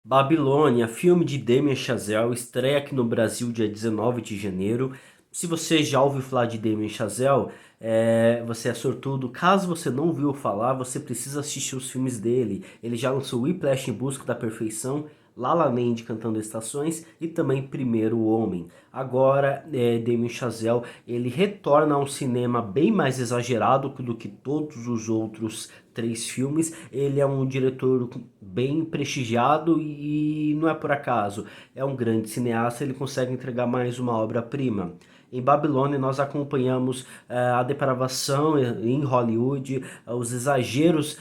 Babilônia, filme de Damien Chazelle, estreia aqui no Brasil dia 19 de janeiro. Se você já ouviu falar de Damien Chazelle, você é sortudo. Caso você não ouviu falar, você precisa assistir os filmes dele. Ele já lançou Whiplash em Busca da Perfeição, La La Land Cantando Estações e também Primeiro Homem. Agora, Damien Chazelle, ele retorna a um cinema bem mais exagerado do que todos os outros três filmes. Ele é um diretor bem prestigiado e não é por acaso. É um grande cineasta, ele consegue entregar mais uma obra-prima. Em Babilônia nós acompanhamos a depravação em Hollywood, os exageros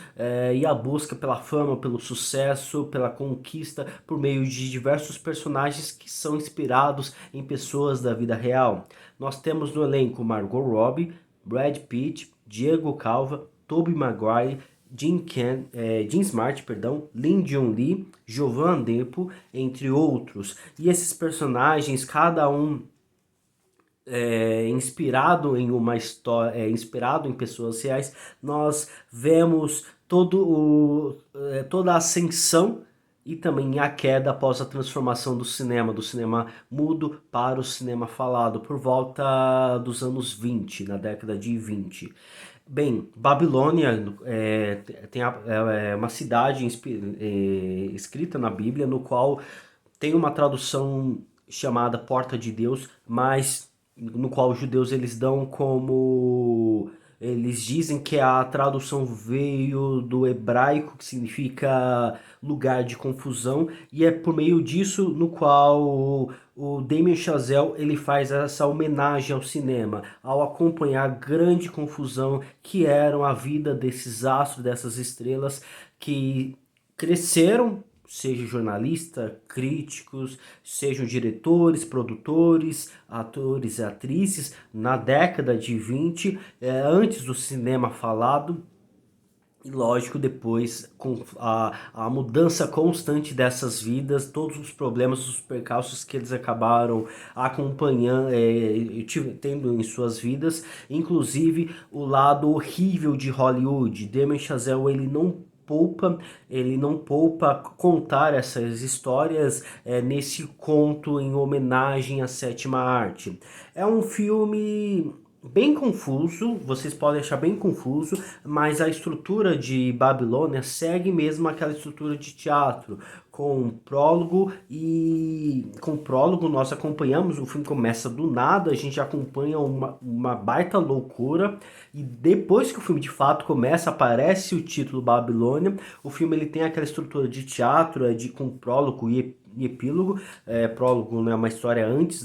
e a busca pela fama, pelo sucesso, pela conquista por meio de diversos personagens que são inspirados em pessoas da vida real. Nós temos no elenco Margot Robbie, Brad Pitt, Diego Calva, Tobey Maguire, Jim Smart, perdão, Lee Jun Lee, Jovan Depo, entre outros. E esses personagens, cada um inspirado em uma história, inspirado em pessoas reais, nós vemos toda a ascensão e também a queda após a transformação do cinema mudo para o cinema falado, por volta dos anos 20, na década de 20. Bem, Babilônia é uma cidade escrita na Bíblia, no qual tem uma tradução chamada Porta de Deus, mas no qual os judeus eles dão como eles dizem que a tradução veio do hebraico, que significa lugar de confusão, e é por meio disso no qual o Damien Chazelle ele faz essa homenagem ao cinema, ao acompanhar a grande confusão que eram a vida desses astros, dessas estrelas que cresceram, seja jornalista, críticos, sejam diretores, produtores, atores e atrizes, na década de 20, antes do cinema falado, e lógico, depois, com a mudança constante dessas vidas, todos os problemas, os percalços que eles acabaram acompanhando, tendo em suas vidas, inclusive o lado horrível de Hollywood. Damien Chazelle, ele não poupa contar essas histórias nesse conto em homenagem à sétima arte. É um filme bem confuso, vocês podem achar bem confuso, mas a estrutura de Babilônia segue mesmo aquela estrutura de teatro, com prólogo nós acompanhamos, o filme começa do nada, a gente acompanha uma baita loucura, e depois que o filme de fato começa, aparece o título Babilônia. O filme ele tem aquela estrutura de teatro, com prólogo e epílogo. Prólogo, né, uma história antes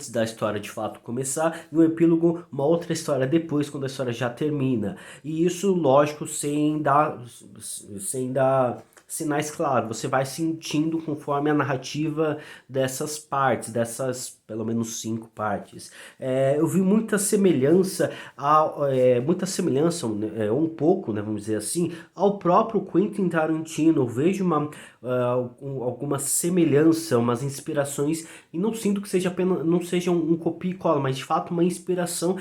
da história de fato começar, e o epílogo uma outra história depois, quando a história já termina. E isso, lógico, sem dar sinais claros. Você vai sentindo conforme a narrativa dessas partes, dessas pelo menos cinco partes. Eu vi muita semelhança, né, um pouco, né, vamos dizer assim, ao próprio Quentin Tarantino. Eu vejo alguma semelhança, umas inspirações, e não sinto que seja apenas, não seja um copia e cola, mas de fato uma inspiração,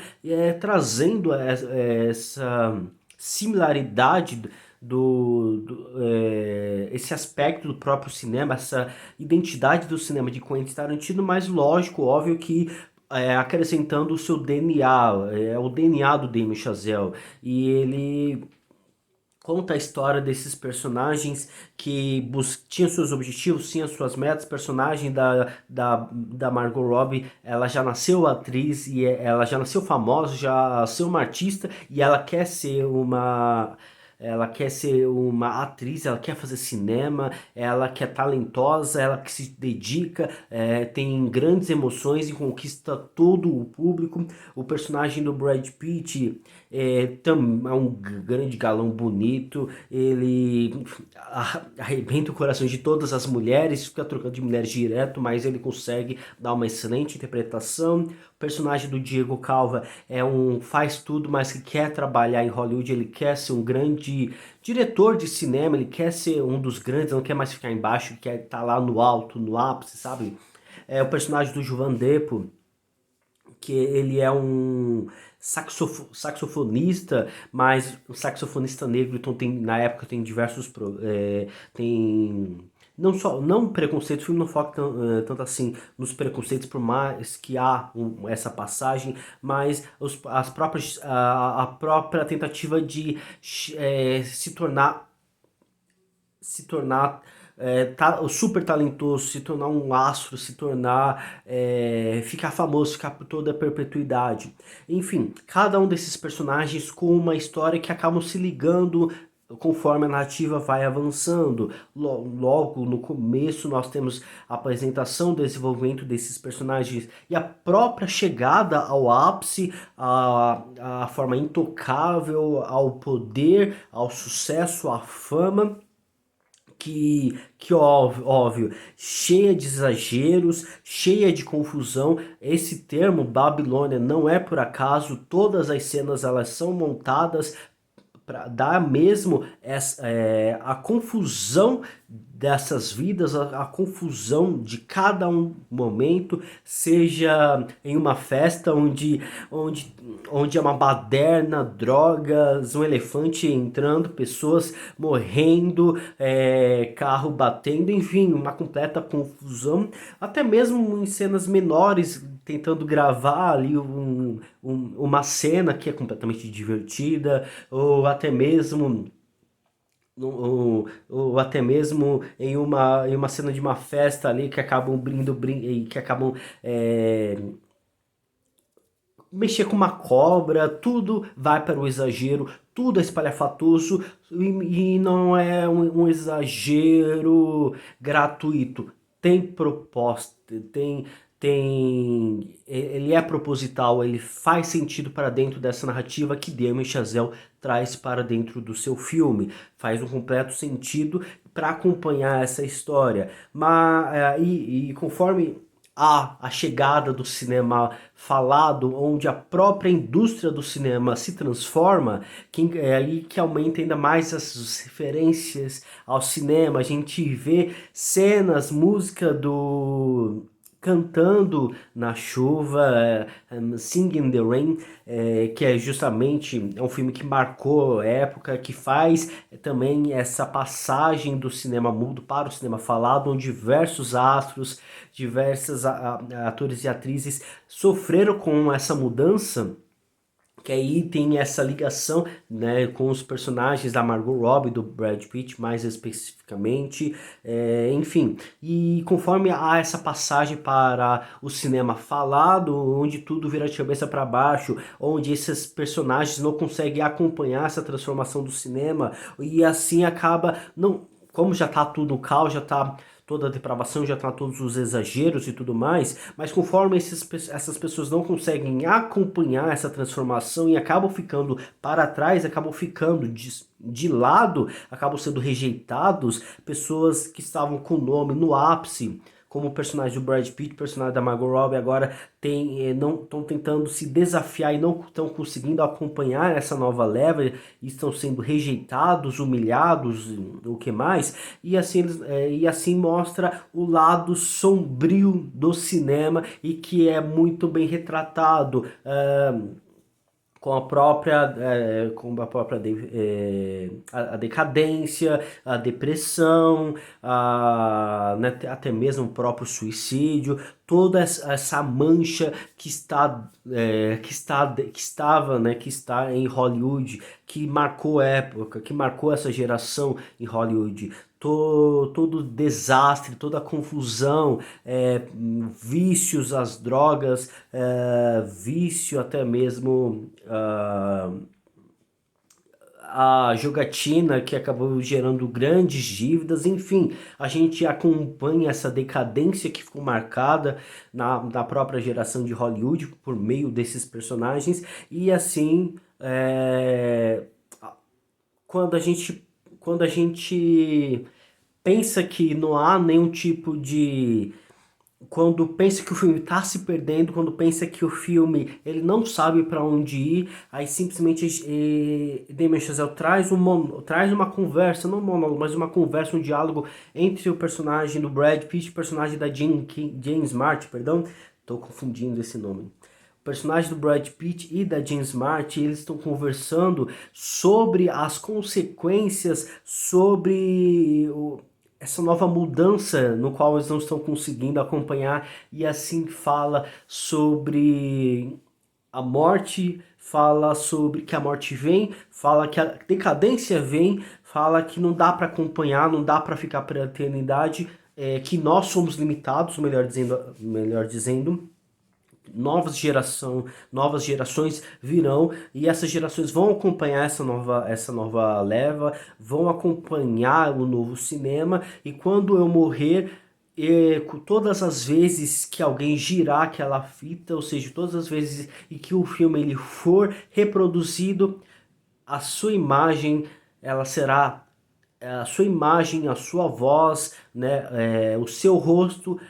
trazendo essa similaridade esse aspecto do próprio cinema, essa identidade do cinema de Quentin Tarantino, mas lógico, óbvio que acrescentando o seu DNA, o DNA do Damien Chazelle, e ele conta a história desses personagens que tinham seus objetivos, tinham suas metas. Personagem da Margot Robbie, ela já nasceu atriz e ela já nasceu famosa, já nasceu uma artista, e ela quer ser uma atriz, ela quer fazer cinema, ela que é talentosa, ela que se dedica, tem grandes emoções e conquista todo o público. O personagem do Brad Pitt é um grande galão bonito, ele arrebenta o coração de todas as mulheres, fica trocando de mulheres direto, mas ele consegue dar uma excelente interpretação. O personagem do Diego Calva faz tudo, mas que quer trabalhar em Hollywood, ele quer ser um grande diretor de cinema, ele quer ser um dos grandes, não quer mais ficar embaixo, quer estar lá no alto, no ápice, sabe? O personagem do Jovan Depo, que ele é um saxofonista, mas um saxofonista negro, então na época tem diversos tem não só não preconceito, o filme não foca tanto assim nos preconceitos, por mais que há essa passagem, mas as próprias a própria tentativa de se tornar super talentoso, se tornar um astro, se tornar, ficar famoso, ficar por toda a perpetuidade. Enfim, cada um desses personagens com uma história que acabam se ligando conforme a narrativa vai avançando. Logo no começo nós temos a apresentação, desenvolvimento desses personagens e a própria chegada ao ápice, a forma intocável ao poder, ao sucesso, à fama que óbvio, cheia de exageros, cheia de confusão. Esse termo Babilônia não é por acaso, todas as cenas elas são montadas para dar mesmo a confusão dessas vidas, a confusão de cada um momento, seja em uma festa onde é uma baderna, drogas, um elefante entrando, pessoas morrendo, carro batendo, enfim, uma completa confusão, até mesmo em cenas menores, tentando gravar ali uma cena que é completamente divertida, ou até mesmo em uma cena de uma festa ali que acabam que acabam mexer com uma cobra, tudo vai para o exagero, tudo é espalhafatoso e não é um exagero gratuito. Tem proposta, ele é proposital, ele faz sentido para dentro dessa narrativa que Damien Chazelle traz para dentro do seu filme. Faz um completo sentido para acompanhar essa história. E conforme a chegada do cinema falado, onde a própria indústria do cinema se transforma, é aí que aumenta ainda mais as referências ao cinema. A gente vê cenas, música do cantando na chuva, Singing in the Rain, que é justamente um filme que marcou a época, que faz também essa passagem do cinema mudo para o cinema falado, onde diversos astros, diversos atores e atrizes sofreram com essa mudança, que aí tem essa ligação, né, com os personagens da Margot Robbie, do Brad Pitt, mais especificamente, enfim. E conforme há essa passagem para o cinema falado, onde tudo vira de cabeça para baixo, onde esses personagens não conseguem acompanhar essa transformação do cinema, e assim acaba, não, como já tá tudo no caos, já tá toda a depravação, já está todos os exageros e tudo mais, mas conforme essas pessoas não conseguem acompanhar essa transformação e acabam ficando para trás, acabam ficando de lado, acabam sendo rejeitados, pessoas que estavam com o nome no ápice, como o personagem do Brad Pitt, o personagem da Margot Robbie, agora não estão tentando se desafiar e não estão conseguindo acompanhar essa nova leva, e estão sendo rejeitados, humilhados, o que mais, e assim mostra o lado sombrio do cinema e que é muito bem retratado. A decadência, a depressão, né, até mesmo o próprio suicídio, toda essa mancha que está em Hollywood, que marcou a época, que marcou essa geração em Hollywood. Todo desastre, toda a confusão, vícios, as drogas, vício até mesmo a jogatina que acabou gerando grandes dívidas, enfim, a gente acompanha essa decadência que ficou marcada na própria geração de Hollywood por meio desses personagens, e assim, quando a gente pensa que não há nenhum tipo de... Quando pensa que o filme está se perdendo, quando pensa que o filme ele não sabe para onde ir, aí simplesmente Damien Chazelle traz uma conversa, não um monólogo, mas uma conversa, um diálogo entre o personagem do Brad Pitt e o personagem da Jane Smart, perdão, estou confundindo esse nome. personagem do Brad Pitt e da Jean Smart, eles estão conversando sobre as consequências, sobre essa nova mudança no qual eles não estão conseguindo acompanhar, e assim fala sobre a morte, fala sobre que a morte vem, fala que a decadência vem, fala que não dá para acompanhar, não dá para ficar para a eternidade, que nós somos limitados, melhor dizendo, novas gerações virão e essas gerações vão acompanhar essa nova leva, vão acompanhar o novo cinema, e quando eu morrer, todas as vezes que alguém girar aquela fita, ou seja, todas as vezes em que o filme ele for reproduzido, a sua imagem, ela será a sua imagem, a sua voz, né, o seu rosto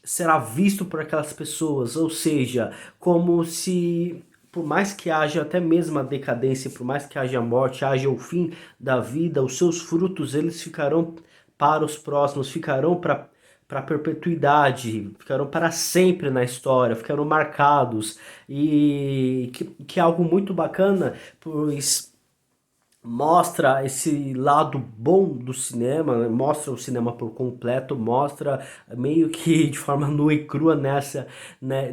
será visto por aquelas pessoas, ou seja, como se, por mais que haja até mesmo a decadência, por mais que haja a morte, haja o fim da vida, os seus frutos eles ficarão para os próximos, ficarão para perpetuidade, ficarão para sempre na história, ficarão marcados, e que é algo muito bacana, pois mostra esse lado bom do cinema, né? Mostra o cinema por completo, mostra meio que de forma nua e crua né,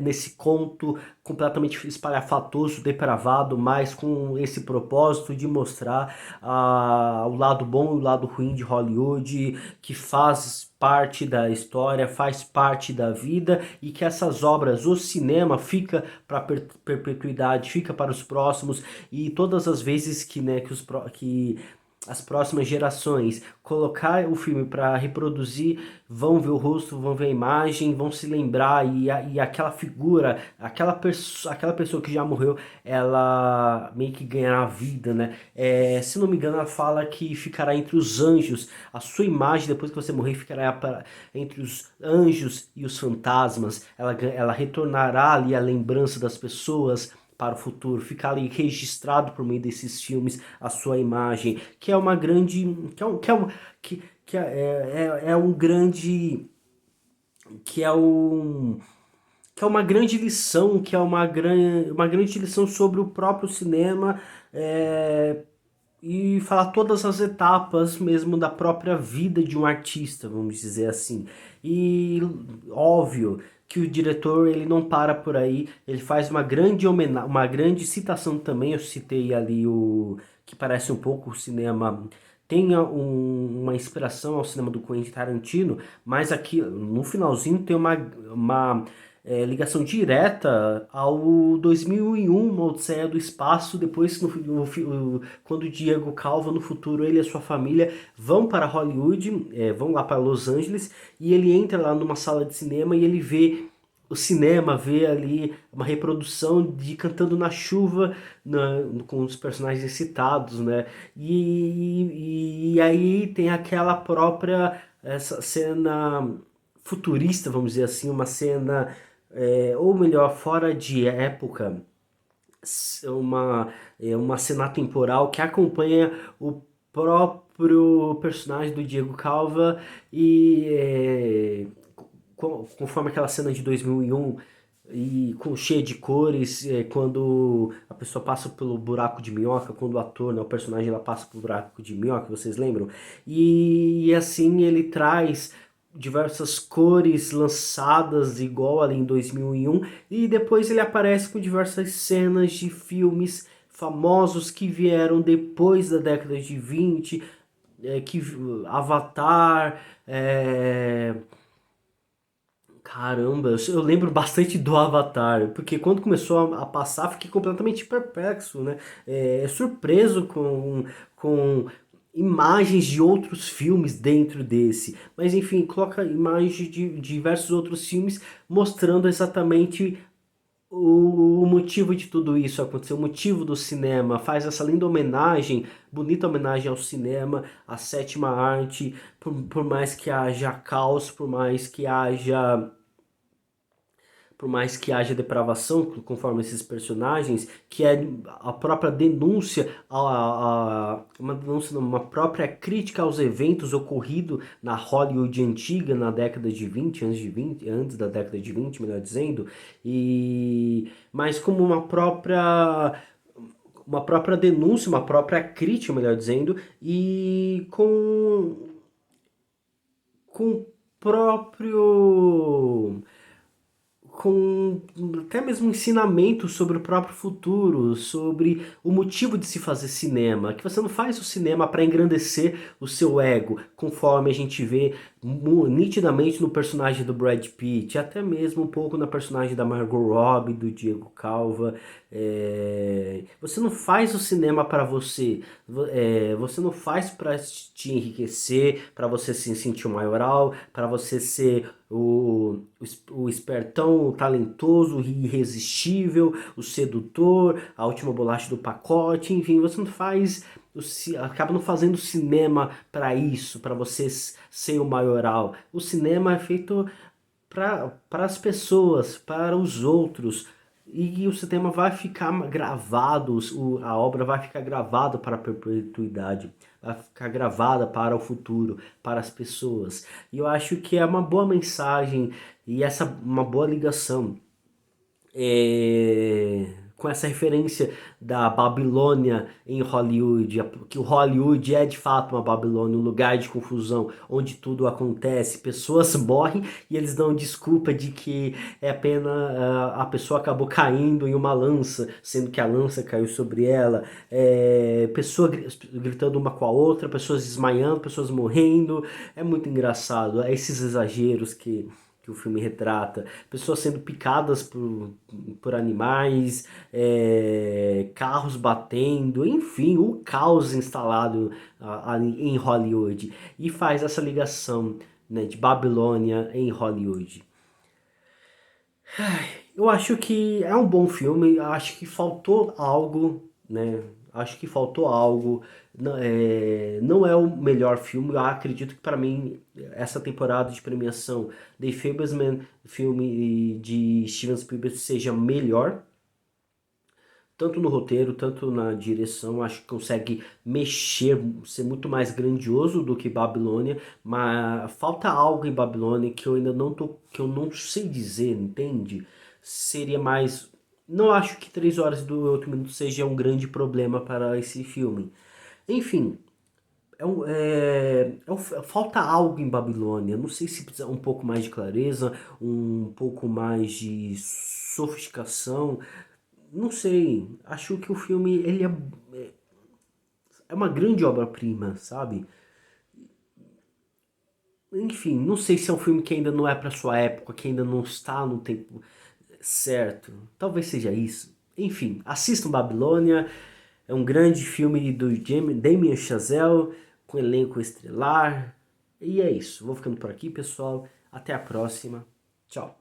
nesse conto completamente espalhafatoso, depravado, mas com esse propósito de mostrar o lado bom e o lado ruim de Hollywood, que faz parte da história, faz parte da vida, e que essas obras, o cinema fica para perpetuidade, fica para os próximos, e todas as vezes que, né, que as próximas gerações colocar o filme para reproduzir, vão ver o rosto, vão ver a imagem, vão se lembrar, e aquela figura, aquela pessoa que já morreu, ela meio que ganhará vida, né? Se não me engano, ela fala que ficará entre os anjos, a sua imagem depois que você morrer ficará entre os anjos e os fantasmas, ela retornará ali a lembrança das pessoas para o futuro, ficar ali registrado por meio desses filmes a sua imagem, que é uma grande, que é um grande, que é um que é uma grande lição, que é uma grande lição sobre o próprio cinema, e falar todas as etapas mesmo da própria vida de um artista, vamos dizer assim. E óbvio que o diretor ele não para por aí, ele faz uma grande homenagem, uma grande citação também. Eu citei ali o que parece um pouco o cinema, tenha uma inspiração ao cinema do Quentin Tarantino, mas aqui no finalzinho tem uma ligação direta ao 2001, uma Odisseia do Espaço. Depois, quando o Diego Calva, no futuro, ele e a sua família vão para Hollywood, vão lá para Los Angeles, e ele entra lá numa sala de cinema e ele vê o cinema, vê ali uma reprodução de Cantando na Chuva, com os personagens citados, né? E aí tem aquela própria, essa cena futurista, vamos dizer assim, uma cena, ou melhor, fora de época, uma cena temporal que acompanha o próprio personagem do Diego Calva, e conforme aquela cena de 2001 e cheia de cores, quando a pessoa passa pelo buraco de minhoca, quando o ator, né, o personagem, ela passa pelo buraco de minhoca, vocês lembram? E assim ele traz diversas cores lançadas igual ali em 2001, e depois ele aparece com diversas cenas de filmes famosos que vieram depois da década de 20, que Avatar, caramba, eu lembro bastante do Avatar, porque quando começou a passar, fiquei completamente perplexo, né? Surpreso com imagens de outros filmes dentro desse. Mas enfim, coloca imagens de diversos outros filmes mostrando exatamente o motivo de tudo isso acontecer, o motivo do cinema. Faz essa linda homenagem, bonita homenagem ao cinema, à sétima arte, por mais que haja caos, por mais que haja por mais que haja depravação conforme esses personagens, que é a própria denúncia, uma denúncia, não, uma própria crítica aos eventos ocorridos na Hollywood antiga, na década de 20, antes da década de 20, melhor dizendo, mas como uma própria denúncia, uma própria crítica, melhor dizendo, e com próprio com até mesmo ensinamento sobre o próprio futuro, sobre o motivo de se fazer cinema, que você não faz o cinema para engrandecer o seu ego, conforme a gente vê nitidamente no personagem do Brad Pitt, até mesmo um pouco na personagem da Margot Robbie, do Diego Calva. Você não faz o cinema para você, você não faz para te enriquecer, para você se sentir o maioral, para você ser o espertão, o talentoso, o irresistível, o sedutor, a última bolacha do pacote, enfim, você não faz, acaba não fazendo cinema para isso, para você ser o maioral. O cinema é feito para as pessoas, para os outros. E o cinema vai ficar gravado, a obra vai ficar gravada para a perpetuidade, vai ficar gravada para o futuro, para as pessoas. E eu acho que é uma boa mensagem e uma boa ligação com essa referência da Babilônia em Hollywood, que o Hollywood é de fato uma Babilônia, um lugar de confusão, onde tudo acontece, pessoas morrem e eles dão desculpa de que é apenas a pessoa acabou caindo em uma lança, sendo que a lança caiu sobre ela, pessoa gritando uma com a outra, pessoas desmaiando, pessoas morrendo, é muito engraçado, esses exageros que o filme retrata, pessoas sendo picadas por animais, carros batendo, enfim, o caos instalado em Hollywood. E faz essa ligação, né, de Babilônia em Hollywood. Eu acho que é um bom filme, acho que faltou algo, né? Acho que faltou algo. Não é o melhor filme. Eu acredito que para mim essa temporada de premiação The Fabelmans, filme de Steven Spielberg, seja melhor. Tanto no roteiro, tanto na direção, acho que consegue mexer, ser muito mais grandioso do que Babilônia, mas falta algo em Babilônia que eu ainda não tô, que eu não sei dizer, entende? Seria mais, não acho que 3 horas e 8 minutos seja um grande problema para esse filme. Enfim, falta algo em Babilônia. Não sei se precisa um pouco mais de clareza, um pouco mais de sofisticação. Não sei, acho que o filme é uma grande obra-prima, sabe? Enfim, não sei se é um filme que ainda não é para sua época, que ainda não está no tempo certo. Talvez seja isso. Enfim, assistam Babilônia, é um grande filme do Damien Chazelle, com elenco estrelar. E é isso, vou ficando por aqui, pessoal. Até a próxima. Tchau.